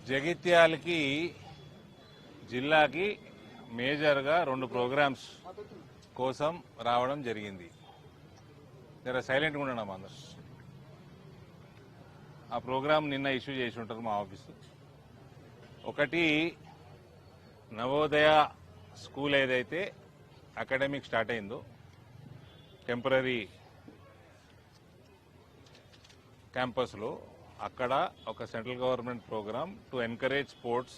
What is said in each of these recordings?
జగిత్యాలకి జిల్లాకి మేజర్గా 2 ప్రోగ్రామ్స్ కోసం రావడం జరిగింది. జర సైలెంట్గా ఉండడం అందరు. ఆ ప్రోగ్రామ్ నిన్న ఇష్యూ చేసి ఉంటారు మా ఆఫీసు. ఒకటి, నవోదయ స్కూల్ ఏదైతే అకాడమిక్ స్టార్ట్ అయిందో టెంపరీ క్యాంపస్లో, అక్కడ ఒక central government program to encourage sports,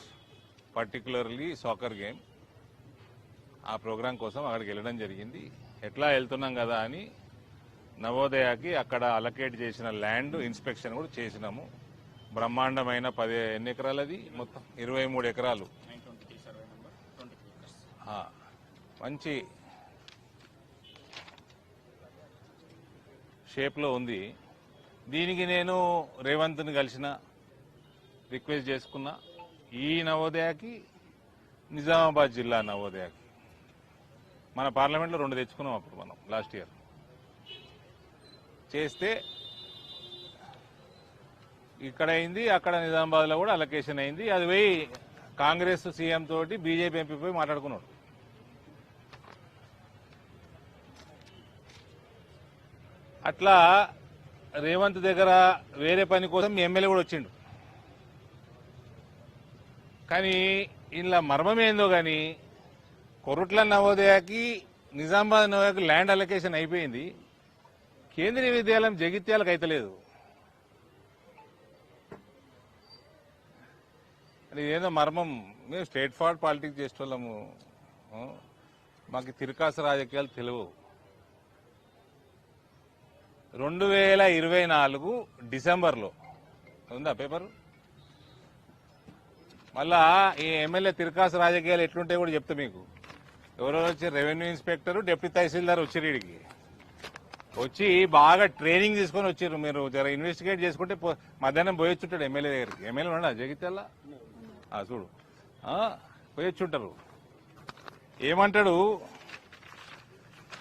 particularly soccer game. ఆ ప్రోగ్రాం కోసం అక్కడికి వెళ్ళడం జరిగింది. ఎట్లా వెళ్తున్నాం కదా అని నవోదయకి అక్కడ అలకేట్ చేసిన ల్యాండ్ ఇన్స్పెక్షన్ కూడా చేసినాము. బ్రహ్మాండమైన ఎన్ని ఎకరాలు అది? మొత్తం 23 ఎకరాలు. మంచి షేప్లో ఉంది. దీనికి నేను రేవంత్ని కలిసిన, రిక్వెస్ట్ చేసుకున్నా. ఈ నవోదయకి, నిజామాబాద్ జిల్లా నవోదయకి మన పార్లమెంట్లో 2 తెచ్చుకున్నాం అప్పుడు మనం లాస్ట్ ఇయర్. చేస్తే ఇక్కడ అయింది, అక్కడ నిజామాబాద్లో కూడా అలొకేషన్ అయింది. అది పోయి కాంగ్రెస్ సీఎం తోటి బీజేపీ ఎంపీ పోయి మాట్లాడుకున్నాడు. అట్లా రేవంత్ దగ్గర వేరే పని కోసం ఎమ్మెల్యే కూడా వచ్చిండు. కానీ ఇలా మర్మం ఏందో కానీ కొరుట్ల నవోదయకి, నిజామాబాద్ నవోదయకి ల్యాండ్ అలొకేషన్ అయిపోయింది. కేంద్రీయ విద్యాలయం జగిత్యాలకు అయితలేదు. అది ఏదో మర్మం. మేము స్ట్రేట్ ఫార్వర్డ్ పాలిటిక్స్ చేసేవాళ్ళము. మాకు తిరకాసు రాజకీయాలు తెలియవు. 2024 డిసెంబర్లో ఉందా పేపరు? మళ్ళా ఈ ఎమ్మెల్యే తిరకాసు రాజకీయాలు ఎట్లుంటాయి కూడా చెప్తా మీకు. ఎవరో వచ్చి రెవెన్యూ ఇన్స్పెక్టర్, డిప్యూటీ తహసీల్దార్ వచ్చారు వీడికి. వచ్చి బాగా ట్రైనింగ్ తీసుకొని వచ్చారు. మీరు జర ఇన్వెస్టిగేట్ చేసుకుంటే మధ్యాహ్నం పోయొచ్చుంటాడు ఎమ్మెల్యే దగ్గరికి. ఎమ్మెల్యే ఉన్నాడా జగిత్యాల? చూడు, పోయొచ్చుంటారు. ఏమంటాడు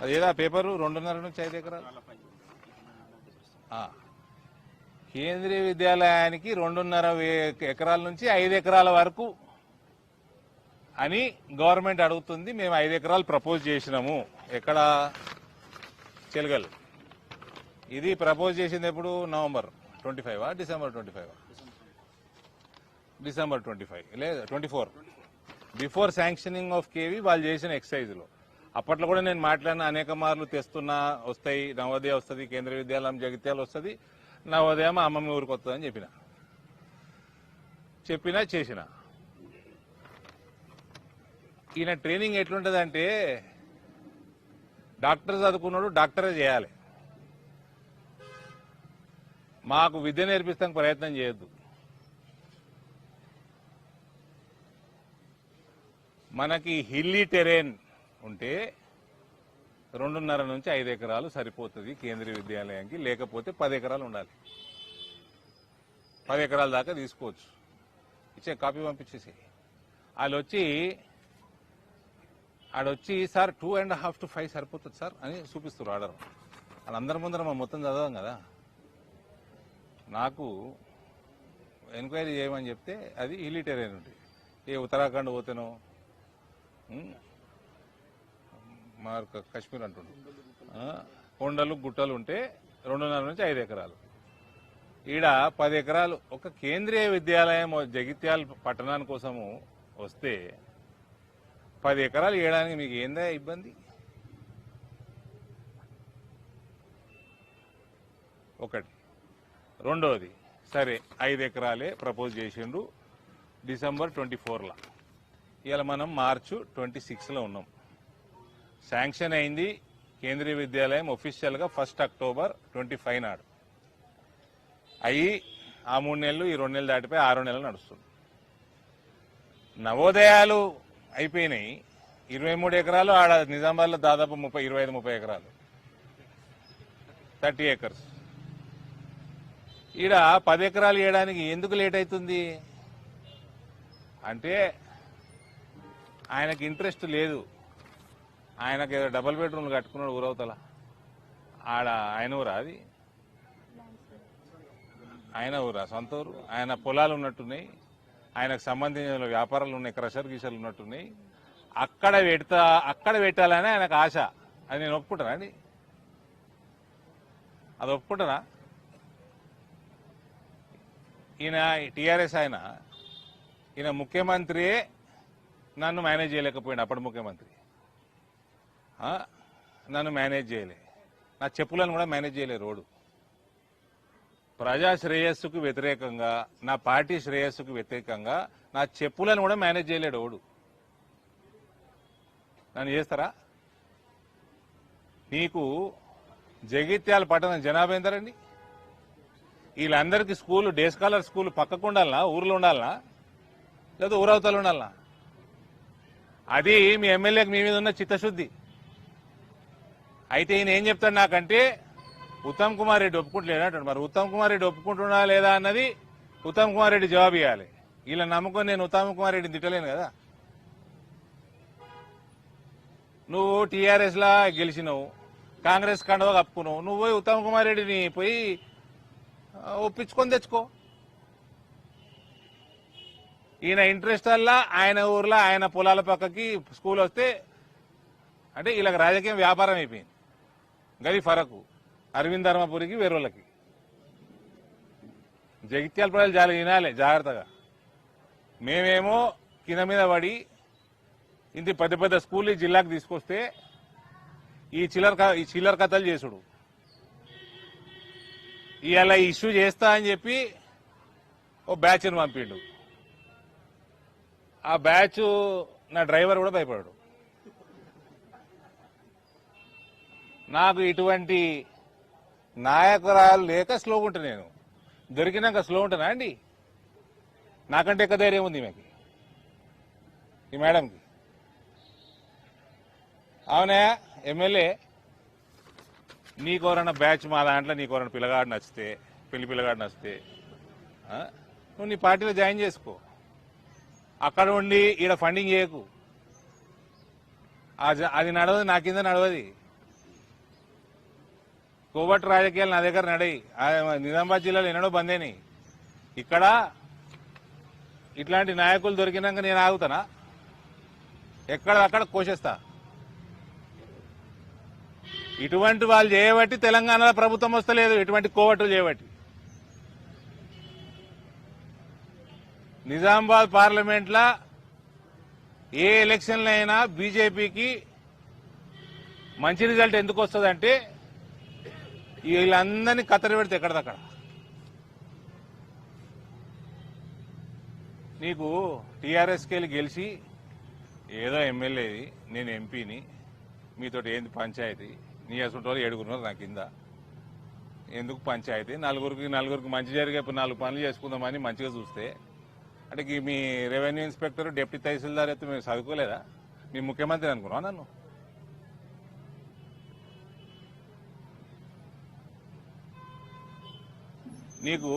అదేదా పేపరు? 2.5 నుంచి 5 ఎకరాలు. కేంద్రీయ విద్యాలయానికి 2.5 ఎకరాల నుంచి 5 ఎకరాల వరకు అని గవర్నమెంట్ అడుగుతుంది. మేము 5 ఎకరాలు ప్రపోజ్ చేసినాము. ఎక్కడ? చెలగల్. ఇది ప్రపోజ్ చేసింది ఎప్పుడు? November 25 December 25? డిసెంబర్ 25 లేదా 24, బిఫోర్ శాంక్షనింగ్ ఆఫ్ కేవీ వాళ్ళు చేసిన ఎక్సైజ్లో. అప్పట్లో కూడా నేను మాట్లాడిన అనేక మార్లు. తెస్తున్నా, వస్తాయి, నవోదయ వస్తుంది, కేంద్రీయ విద్యాలయం జగిత్యాలు వస్తుంది, నవోదయ మా అమ్మమ్మ ఊరికి వస్తుందని చెప్పినా చేసిన. ఈయన ట్రైనింగ్ ఎట్లుంటుందంటే, డాక్టర్ చదువుకున్నాడు, డాక్టరే చేయాలి. మాకు విద్య నేర్పిస్తానికి ప్రయత్నం చేయొద్దు. మనకి హిల్లీ టెరెన్ ఉంటే 2.5 నుంచి 5 ఎకరాలు సరిపోతుంది కేంద్రీయ విద్యాలయానికి. లేకపోతే 10 ఎకరాలు ఉండాలి. 10 ఎకరాల దాకా తీసుకోవచ్చు. ఇచ్చే కాపీ పంపించేసి ఆడొచ్చి సార్ 2.5 to 5 సరిపోతుంది సార్ అని చూపిస్తారు ఆర్డర్. వాళ్ళందరి ముందర మనం మొత్తం చదవం కదా. నాకు ఎంక్వైరీ చేయమని చెప్తే అది హిల్లీ టెరెన్ ఉంటుంది. ఏ ఉత్తరాఖండ్ పోతేనో, కశ్మీర్ అంటుండు, కొండలు గుట్టలు ఉంటే 2.5 నుంచి 5 ఎకరాలు. ఈడ 10 ఎకరాలు. ఒక కేంద్రీయ విద్యాలయం జగిత్యాల పట్టణాని కోసము వస్తే 10 ఎకరాలు ఇవ్వడానికి మీకు ఏందా ఇబ్బంది? ఒకటి. రెండోది, సరే 5 ఎకరాలే ప్రపోజ్ చేసిండు డిసెంబర్ 24లా. ఇవాళ మనం మార్చి 26లో ఉన్నాం. శాంక్షన్ అయింది కేంద్రీయ విద్యాలయం ఒఫీషియల్గా 1 అక్టోబర్ 25 నాడు. అయ్యి ఆ 3 నెలలు, ఈ 2 నెలలు దాటిపోయి 6 నెలలు నడుస్తుంది. నవోదయాలు అయిపోయినాయి. 23 ఎకరాలు ఆడ నిజామాబాద్లో దాదాపు 25-30 ఎకరాలు, 30 ఏకర్స్. ఈడ 10 ఎకరాలు ఇవ్వడానికి ఎందుకు లేట్ అవుతుంది అంటే, ఆయనకి ఇంట్రెస్ట్ లేదు. ఆయనకి ఏదో డబుల్ బెడ్రూమ్లు కట్టుకున్నాడు ఊరవతల. ఆడ ఆయన ఊరా? అది ఆయన ఊరా? సొంత ఊరు. ఆయన పొలాలు ఉన్నట్టున్నాయి. ఆయనకు సంబంధించిన వ్యాపారాలు ఉన్నాయి, క్రషర్ గీషర్లు ఉన్నట్టున్నాయి. అక్కడ పెట్టాలని ఆయనకు ఆశ. అది నేను ఒప్పుకుంటానా అండి? అది ఒప్పుకుంటానా? ఈయన టీఆర్ఎస్ ఈయన ముఖ్యమంత్రియే నన్ను మేనేజ్ చేయలేకపోయాడు. అప్పటి ముఖ్యమంత్రి నన్ను మేనేజ్ చేయలే, నా చెప్పులను కూడా మేనేజ్ చేయలే. రోడ్డు ప్రజా శ్రేయస్సుకు వ్యతిరేకంగా, నా పార్టీ శ్రేయస్సుకు వ్యతిరేకంగా నా చెప్పులను కూడా మేనేజ్ చేయలేడు ఓడు. నన్ను చేస్తారా? నీకు జగిత్యాల పట్టణం జనాభా ఎంతరండి? వీళ్ళందరికీ స్కూలు, డే స్కాలర్ స్కూల్ పక్కకు ఉండాలనా, ఊర్లో ఉండాలనా, లేదా ఊరవతలు ఉండాలనా? అది మీ ఎమ్మెల్యేకి మీ మీద ఉన్న చిత్తశుద్ధి. అయితే ఈయన ఏం చెప్తాడు నాకంటే, ఉత్తమ్ కుమార్ రెడ్డి ఒప్పుకుంటలేడు అంటాడు. మరి ఉత్తమ్ కుమార్ రెడ్డి ఒప్పుకుంటున్నా లేదా అన్నది ఉత్తమ్ కుమార్ రెడ్డి జవాబు ఇవ్వాలి. ఇలా నమ్ముకొని నేను ఉత్తమ్ కుమార్ రెడ్డిని తిట్టలేను కదా. నువ్వు టీఆర్ఎస్ లా గెలిచినావు, కాంగ్రెస్ కండవ కప్పుకున్నావు, నువ్వు పోయి ఉత్తమ్ కుమార్ రెడ్డిని పోయి ఒప్పించుకొని తెచ్చుకో. ఈయన ఇంట్రెస్ట్ వల్ల ఆయన ఊర్లో ఆయన పొలాల పక్కకి స్కూల్ వస్తే అంటే వీళ్ళకి రాజకీయం వ్యాపారం అయిపోయింది. గది ఫరకు అరవింద్ ధర్మపురికి వేరేళ్ళకి. జగిత్యాల ప్రజలు చాలా వినాలి జాగ్రత్తగా. మేమేమో కింద మీద పడి ఇంత పెద్ద పెద్ద స్కూల్ ఈ జిల్లాకు తీసుకొస్తే ఈ చిల్లర కథలు చేసుడు. ఇవాళ ఇష్యూ చేస్తా అని చెప్పి ఓ బ్యాచ్ను పంపిండు. ఆ బ్యాచ్ నా డ్రైవర్ కూడా భయపడాడు. నాకు ఇటువంటి నాయకురాలు లేక స్లోగా ఉంటా. నేను దొరికినాక స్లో ఉంటానా అండి? నాకంటే ఎక్కువ ధైర్యం ఉంది ఈమెకి, ఈ మేడంకి. అవునా ఎమ్మెల్యే, నీకెవరన్నా బ్యాచ్ మా దాంట్లో నీకెవరన్నా పిల్లగాడు నచ్చితే, పిల్లగాడు నచ్చితే నువ్వు నీ పార్టీలో జాయిన్ చేసుకో. అక్కడ ఉండి ఈడ ఫండింగ్ చేయకు. అది నడవదు, నా కింద నడవది. కోబట్ రాజకీయాలు నా దగ్గర నడయి. నిజామాబాద్ జిల్లాలో ఎన్నడో బందేని. ఇక్కడ ఇట్లాంటి నాయకులు దొరికినాక నేను ఆగుతానా? ఎక్కడక్కడ కోసేస్తా. ఇటువంటి వాళ్ళు చేయబట్టి తెలంగాణలో ప్రభుత్వం వస్తలేదు, ఇటువంటి కోవట్లు చేయబట్టి. నిజామాబాద్ పార్లమెంట్లో ఏ ఎలక్షన్లు అయినా బీజేపీకి మంచి రిజల్ట్ ఎందుకు వస్తుందంటే వీళ్ళందరినీ కత్తెర పెడితే ఎక్కడదక్కడ. నీకు టీఆర్ఎస్కి వెళ్ళి గెలిచి ఏదో ఎమ్మెల్యేది, నేను ఎంపీని, మీతోటి ఏంది పంచాయతీ? నీ అసలు 7 నా కింద ఎందుకు పంచాయతీ? నలుగురికి మంచి జరిగే 4 పనులు చేసుకుందామని మంచిగా చూస్తే అంటే మీ రెవెన్యూ ఇన్స్పెక్టర్, డిప్యూటీ తహసీల్దార్ అయితే మేము చదువుకోలేదా? మీ ముఖ్యమంత్రి అనుకున్నావా నన్ను? నీకు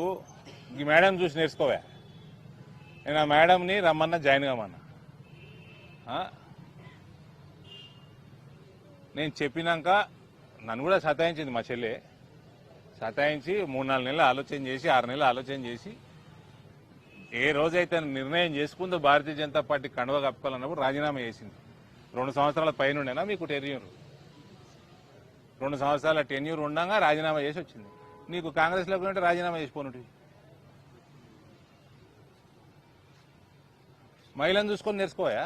ఈ మేడం చూసి నేర్చుకోవా. నేను ఆ మేడంని రమ్మన్నా, జాయిన్ కామన్నా. నేను చెప్పినాక నన్ను కూడా సతాయించింది మా చెల్లె. సతాయించి 3-4 నెలలు ఆలోచన చేసి, 6 నెలలు ఆలోచన చేసి, ఏ రోజైతే నిర్ణయం చేసుకుందో భారతీయ జనతా పార్టీ కండువ కప్పుకోవాలన్నప్పుడు రాజీనామా చేసింది. 2 సంవత్సరాల పైన ఉండేనా మీకు టెన్యూర్? 2 సంవత్సరాల టెన్యూర్ ఉండగా రాజీనామా చేసి వచ్చింది. నీకు కాంగ్రెస్లోకి ఉంటే రాజీనామా చేసిపోనుంటి. మహిళను చూసుకొని నేర్చుకోయా.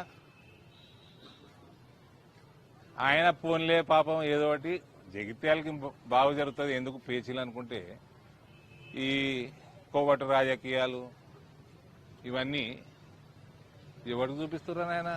ఆయన పోన్లే పాపం ఏదో ఒకటి జగిత్యాలకి బాగు జరుగుతుంది ఎందుకు పేచీలు అనుకుంటే, ఈ కోవటు రాజకీయాలు ఇవన్నీ ఎవరికి చూపిస్తున్నారు ఆయన?